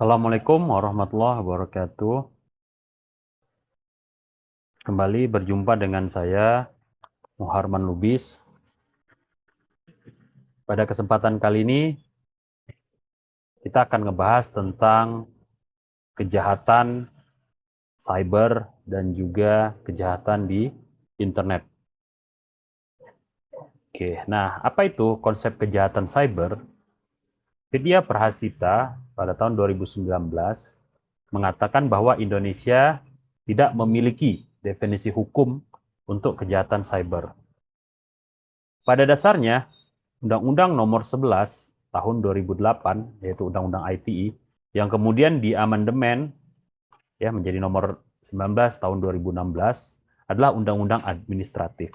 Assalamualaikum warahmatullahi wabarakatuh. Kembali berjumpa dengan saya, Muharman Lubis. Pada kesempatan kali ini, kita akan ngebahas tentang kejahatan cyber dan juga kejahatan di internet. Oke, nah apa itu konsep kejahatan cyber? Widya Prahasita pada tahun 2019 mengatakan bahwa Indonesia tidak memiliki definisi hukum untuk kejahatan cyber. Pada dasarnya, Undang-Undang Nomor 11 Tahun 2008, yaitu Undang-Undang ITE, yang kemudian diamandemen ya menjadi Nomor 19 Tahun 2016, adalah undang-undang administratif.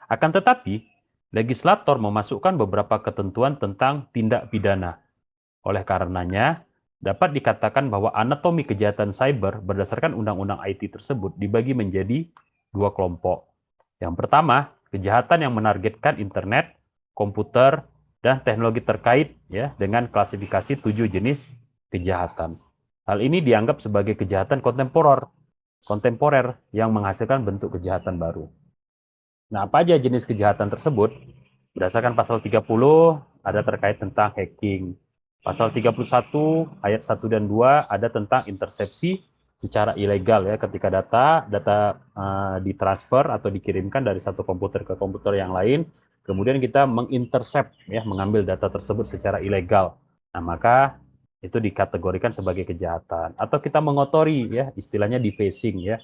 Akan tetapi, legislator memasukkan beberapa ketentuan tentang tindak pidana. Oleh karenanya, dapat dikatakan bahwa anatomi kejahatan cyber berdasarkan undang-undang IT tersebut dibagi menjadi dua kelompok. Yang pertama, kejahatan yang menargetkan internet, komputer, dan teknologi terkait ya dengan klasifikasi 7 jenis kejahatan. Hal ini dianggap sebagai kejahatan kontemporer yang menghasilkan bentuk kejahatan baru. Nah, apa aja jenis kejahatan tersebut? Berdasarkan pasal 30 ada terkait tentang hacking. Pasal 31 ayat 1 dan 2 ada tentang intersepsi secara ilegal ya ketika data ditransfer atau dikirimkan dari satu komputer ke komputer yang lain, kemudian kita mengintercept ya mengambil data tersebut secara ilegal. Nah, maka itu dikategorikan sebagai kejahatan atau kita mengotori ya istilahnya defacing ya.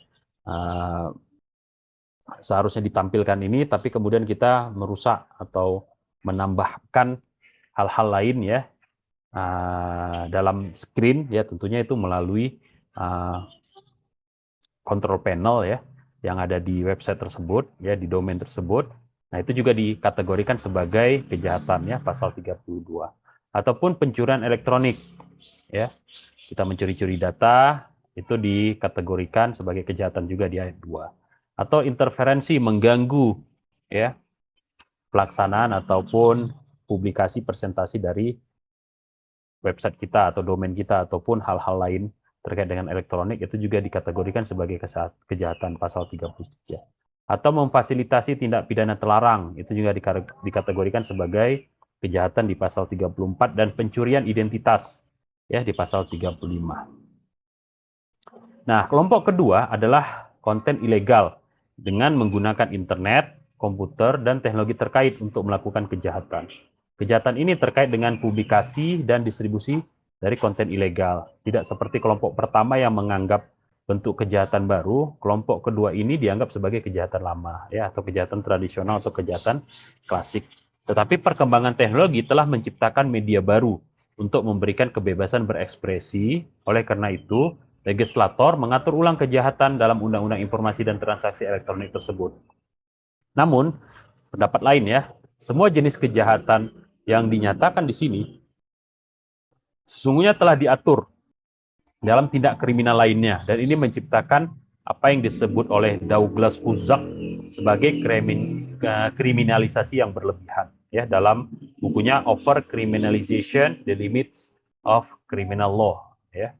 Seharusnya ditampilkan ini tapi kemudian kita merusak atau menambahkan hal-hal lain ya dalam screen ya tentunya itu melalui control panel ya yang ada di website tersebut ya di domain tersebut. Nah, itu juga dikategorikan sebagai kejahatan ya pasal 32. Ataupun pencurian elektronik ya. Kita mencuri-curi data itu dikategorikan sebagai kejahatan juga di ayat 2. Atau interferensi mengganggu ya pelaksanaan ataupun publikasi presentasi dari website kita atau domain kita ataupun hal-hal lain terkait dengan elektronik itu juga dikategorikan sebagai kejahatan pasal 33. Atau memfasilitasi tindak pidana terlarang itu juga dikategorikan sebagai kejahatan di pasal 34 dan pencurian identitas ya di pasal 35. Nah, kelompok kedua adalah konten ilegal dengan menggunakan internet, komputer, dan teknologi terkait untuk melakukan kejahatan. Kejahatan ini terkait dengan publikasi dan distribusi dari konten ilegal. Tidak seperti kelompok pertama yang menganggap bentuk kejahatan baru, kelompok kedua ini dianggap sebagai kejahatan lama, ya, atau kejahatan tradisional atau kejahatan klasik. Tetapi perkembangan teknologi telah menciptakan media baru untuk memberikan kebebasan berekspresi. Oleh karena itu, legislator mengatur ulang kejahatan dalam Undang-Undang Informasi dan Transaksi Elektronik tersebut. Namun, pendapat lain ya, semua jenis kejahatan yang dinyatakan di sini sesungguhnya telah diatur dalam tindak kriminal lainnya dan ini menciptakan apa yang disebut oleh Douglas Huzak sebagai kriminalisasi yang berlebihan ya dalam bukunya Over Criminalization: The Limits of Criminal Law ya.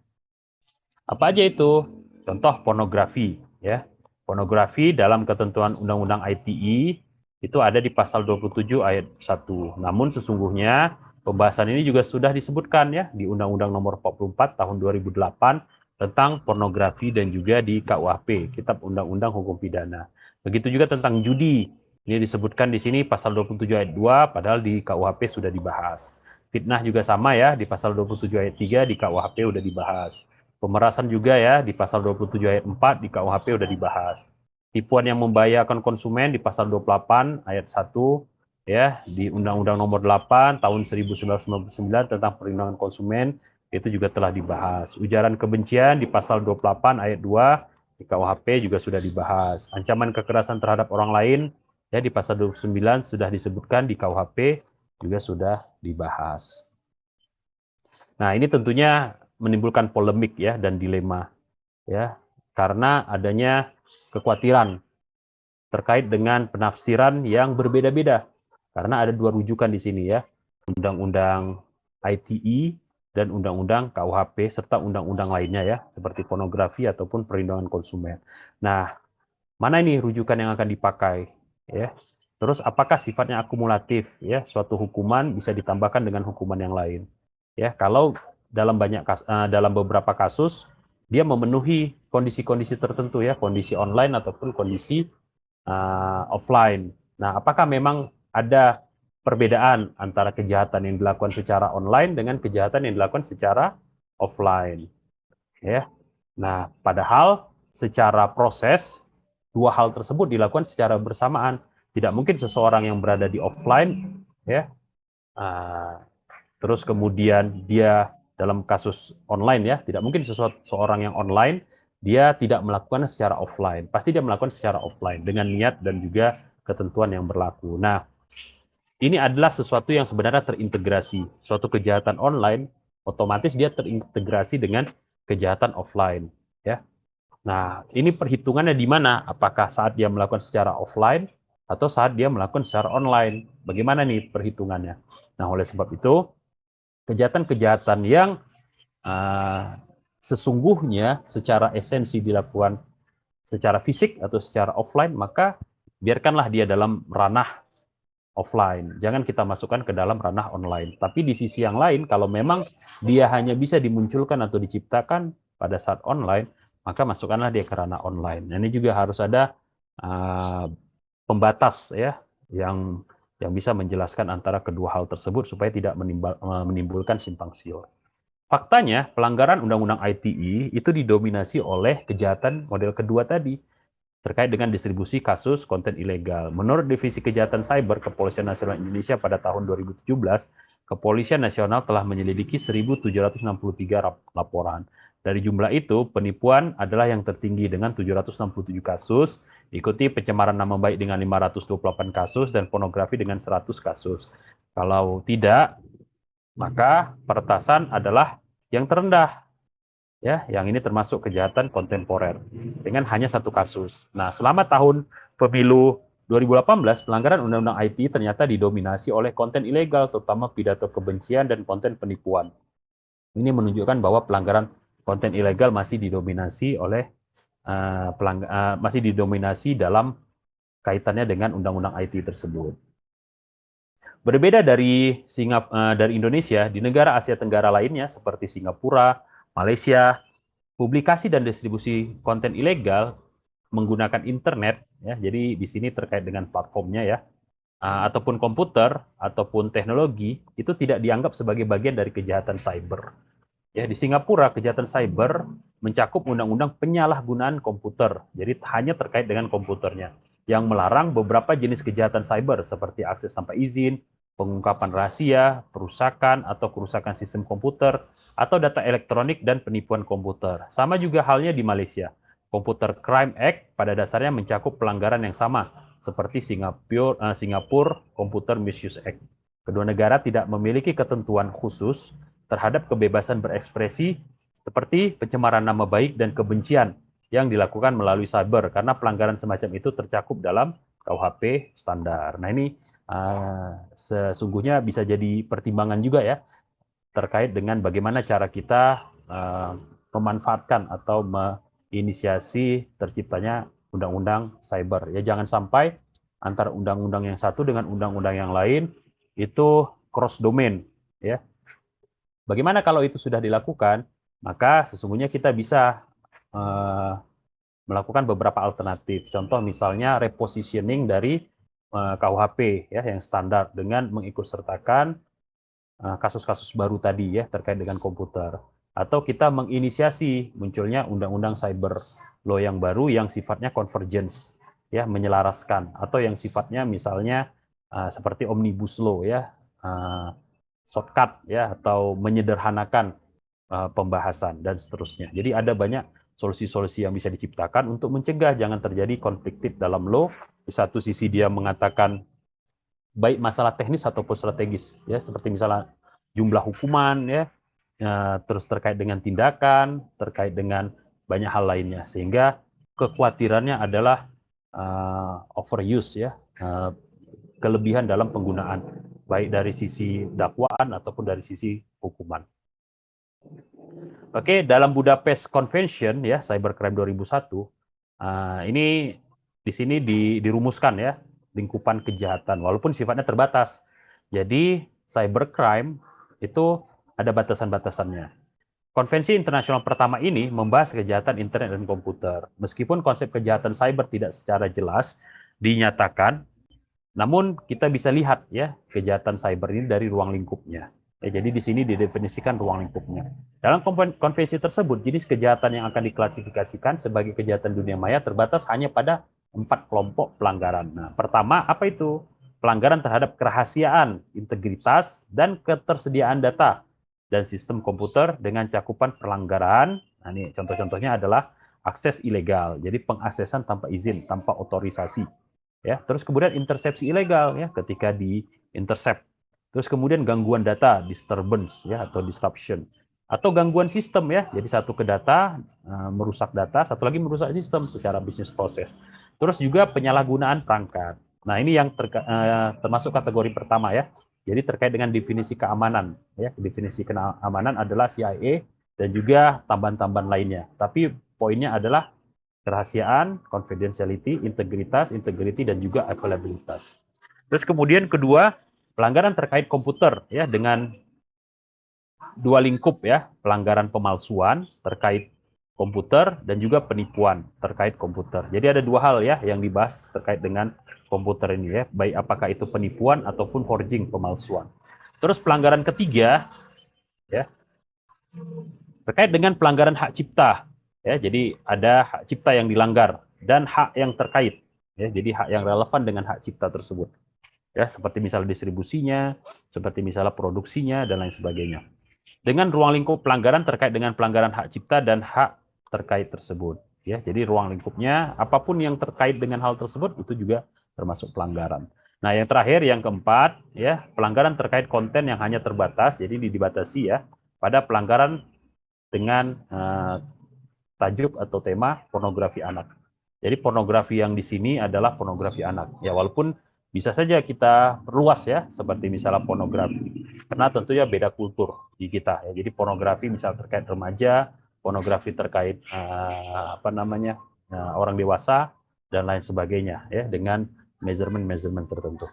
Apa aja itu? Contoh pornografi ya. Pornografi dalam ketentuan Undang-Undang ITE itu ada di pasal 27 ayat 1. Namun sesungguhnya pembahasan ini juga sudah disebutkan ya di Undang-Undang Nomor 44 Tahun 2008 tentang pornografi dan juga di KUHP, Kitab Undang-Undang Hukum Pidana. Begitu juga tentang judi. Ini disebutkan di sini pasal 27 ayat 2 padahal di KUHP sudah dibahas. Fitnah juga sama ya di pasal 27 ayat 3 di KUHP sudah dibahas. Pemerasan juga ya di pasal 27 ayat 4 di KUHP sudah dibahas. Tipuan yang membahayakan konsumen di pasal 28 ayat 1 ya di Undang-Undang Nomor 8 tahun 1999 tentang perlindungan konsumen itu juga telah dibahas. Ujaran kebencian di pasal 28 ayat 2 di KUHP juga sudah dibahas. Ancaman kekerasan terhadap orang lain ya di pasal 29 sudah disebutkan di KUHP juga sudah dibahas. Nah, ini tentunya menimbulkan polemik ya dan dilema ya karena adanya kekhawatiran terkait dengan penafsiran yang berbeda-beda karena ada dua rujukan di sini ya Undang-Undang ITE dan undang-undang KUHP serta undang-undang lainnya ya, seperti pornografi ataupun perlindungan konsumen. Nah, mana ini rujukan yang akan dipakai ya? Terus apakah sifatnya akumulatif ya? Suatu hukuman bisa ditambahkan dengan hukuman yang lain. Ya, kalau dalam beberapa kasus dia memenuhi kondisi-kondisi tertentu ya, kondisi online ataupun kondisi offline. Nah, apakah memang ada perbedaan antara kejahatan yang dilakukan secara online dengan kejahatan yang dilakukan secara offline? Ya. Nah, padahal secara proses dua hal tersebut dilakukan secara bersamaan. Tidak mungkin seseorang yang berada di offline, ya, terus kemudian dia dalam kasus online ya, tidak mungkin seseorang yang online dia tidak melakukan secara offline. Pasti dia melakukan secara offline dengan niat dan juga ketentuan yang berlaku. Nah, ini adalah sesuatu yang sebenarnya terintegrasi. Suatu kejahatan online otomatis dia terintegrasi dengan kejahatan offline, ya. Nah, ini perhitungannya di mana? Apakah saat dia melakukan secara offline atau saat dia melakukan secara online? Bagaimana nih perhitungannya? Nah, oleh sebab itu, kejahatan-kejahatan yang sesungguhnya secara esensi dilakukan secara fisik atau secara offline, maka biarkanlah dia dalam ranah offline. Jangan kita masukkan ke dalam ranah online. Tapi di sisi yang lain, kalau memang dia hanya bisa dimunculkan atau diciptakan pada saat online, maka masukkanlah dia ke ranah online. Nah, ini juga harus ada pembatas ya yang bisa menjelaskan antara kedua hal tersebut supaya tidak menimbulkan simpang siur. Faktanya, pelanggaran Undang-Undang ITE itu didominasi oleh kejahatan model kedua tadi, terkait dengan distribusi kasus konten ilegal. Menurut Divisi Kejahatan Cyber Kepolisian Nasional Indonesia pada tahun 2017, Kepolisian Nasional telah menyelidiki 1.763 laporan. Dari jumlah itu, penipuan adalah yang tertinggi dengan 767 kasus, diikuti pencemaran nama baik dengan 528 kasus, dan pornografi dengan 100 kasus. Kalau tidak, maka peretasan adalah yang terendah. Ya, yang ini termasuk kejahatan kontemporer dengan hanya satu kasus. Nah, selama tahun pemilu 2018, pelanggaran Undang-Undang IT ternyata didominasi oleh konten ilegal, terutama pidato kebencian dan konten penipuan. Ini menunjukkan bahwa pelanggaran konten ilegal masih didominasi oleh masih didominasi dalam kaitannya dengan Undang-Undang IT tersebut. Berbeda dari dari Indonesia, di negara Asia Tenggara lainnya seperti Singapura, Malaysia, publikasi dan distribusi konten ilegal menggunakan internet, ya, jadi di sini terkait dengan platformnya ya, ataupun komputer ataupun teknologi itu tidak dianggap sebagai bagian dari kejahatan cyber. Ya, di Singapura kejahatan cyber mencakup undang-undang penyalahgunaan komputer, jadi hanya terkait dengan komputernya, yang melarang beberapa jenis kejahatan cyber seperti akses tanpa izin, pengungkapan rahasia, perusakan atau kerusakan sistem komputer, atau data elektronik dan penipuan komputer. Sama juga halnya di Malaysia. Computer Crime Act pada dasarnya mencakup pelanggaran yang sama, seperti Singapura Computer Misuse Act. Kedua negara tidak memiliki ketentuan khusus terhadap kebebasan berekspresi seperti pencemaran nama baik dan kebencian yang dilakukan melalui cyber, karena pelanggaran semacam itu tercakup dalam KUHP standar. Nah, ini sesungguhnya bisa jadi pertimbangan juga ya terkait dengan bagaimana cara kita memanfaatkan atau menginisiasi terciptanya undang-undang cyber. Ya, jangan sampai antara undang-undang yang satu dengan undang-undang yang lain itu cross domain ya. Bagaimana kalau itu sudah dilakukan? Maka sesungguhnya kita bisa melakukan beberapa alternatif. Contoh misalnya repositioning dari KUHP ya yang standar dengan mengikutsertakan kasus-kasus baru tadi ya terkait dengan komputer. Atau kita menginisiasi munculnya undang-undang cyber law yang baru yang sifatnya convergence ya, menyelaraskan, atau yang sifatnya misalnya seperti omnibus law ya, shortcut ya, atau menyederhanakan pembahasan dan seterusnya. Jadi ada banyak solusi-solusi yang bisa diciptakan untuk mencegah jangan terjadi konfliktif dalam law. Di satu sisi dia mengatakan baik masalah teknis ataupun strategis ya, seperti misalnya jumlah hukuman ya, terus terkait dengan tindakan, terkait dengan banyak hal lainnya, sehingga kekhawatirannya adalah overuse ya, kelebihan dalam penggunaan baik dari sisi dakwaan ataupun dari sisi hukuman. Oke, dalam Budapest Convention ya, Cybercrime 2001, ini di sini dirumuskan ya, lingkupan kejahatan, walaupun sifatnya terbatas. Jadi cybercrime itu ada batasan-batasannya. Konvensi internasional pertama ini membahas kejahatan internet dan komputer. Meskipun konsep kejahatan cyber tidak secara jelas dinyatakan, namun kita bisa lihat ya kejahatan cyber ini dari ruang lingkupnya. Ya, jadi di sini didefinisikan ruang lingkupnya. Dalam konvensi tersebut, jenis kejahatan yang akan diklasifikasikan sebagai kejahatan dunia maya terbatas hanya pada 4 kelompok pelanggaran. Nah, pertama apa itu? Pelanggaran terhadap kerahasiaan, integritas, dan ketersediaan data dan sistem komputer dengan cakupan pelanggaran. Nah, ini contoh-contohnya adalah akses ilegal, jadi pengaksesan tanpa izin, tanpa otorisasi. Ya, terus kemudian intersepsi ilegal ya ketika di intercept. Terus kemudian gangguan data, disturbance ya atau disruption. Atau gangguan sistem ya. Jadi satu ke data merusak data, satu lagi merusak sistem secara bisnis proses. Terus juga penyalahgunaan perangkat. Nah, ini yang termasuk kategori pertama ya. Jadi terkait dengan definisi keamanan ya. Definisi keamanan adalah CIA dan juga tambahan-tambahan lainnya. Tapi poinnya adalah kerahasiaan, confidentiality, integritas, integrity, dan juga availabilitas. Terus kemudian kedua, pelanggaran terkait komputer ya dengan dua lingkup ya, pelanggaran pemalsuan terkait komputer dan juga penipuan terkait komputer. Jadi ada dua hal ya yang dibahas terkait dengan komputer ini ya, baik apakah itu penipuan ataupun forging, pemalsuan. Terus pelanggaran ketiga ya terkait dengan pelanggaran hak cipta. Ya, jadi ada hak cipta yang dilanggar dan hak yang terkait. Ya, jadi hak yang relevan dengan hak cipta tersebut. Ya, seperti misalnya distribusinya, seperti misalnya produksinya dan lain sebagainya. Dengan ruang lingkup pelanggaran terkait dengan pelanggaran hak cipta dan hak terkait tersebut. Ya, jadi ruang lingkupnya apapun yang terkait dengan hal tersebut itu juga termasuk pelanggaran. Nah, yang terakhir yang keempat ya, pelanggaran terkait konten yang hanya terbatas, jadi dibatasi ya pada pelanggaran dengan tajuk atau tema pornografi anak. Jadi pornografi yang di sini adalah pornografi anak. Ya walaupun bisa saja kita perluas ya, seperti misalnya pornografi. Karena tentunya beda kultur di kita. Ya. Jadi pornografi misal terkait remaja, pornografi terkait orang dewasa dan lain sebagainya ya dengan measurement tertentu.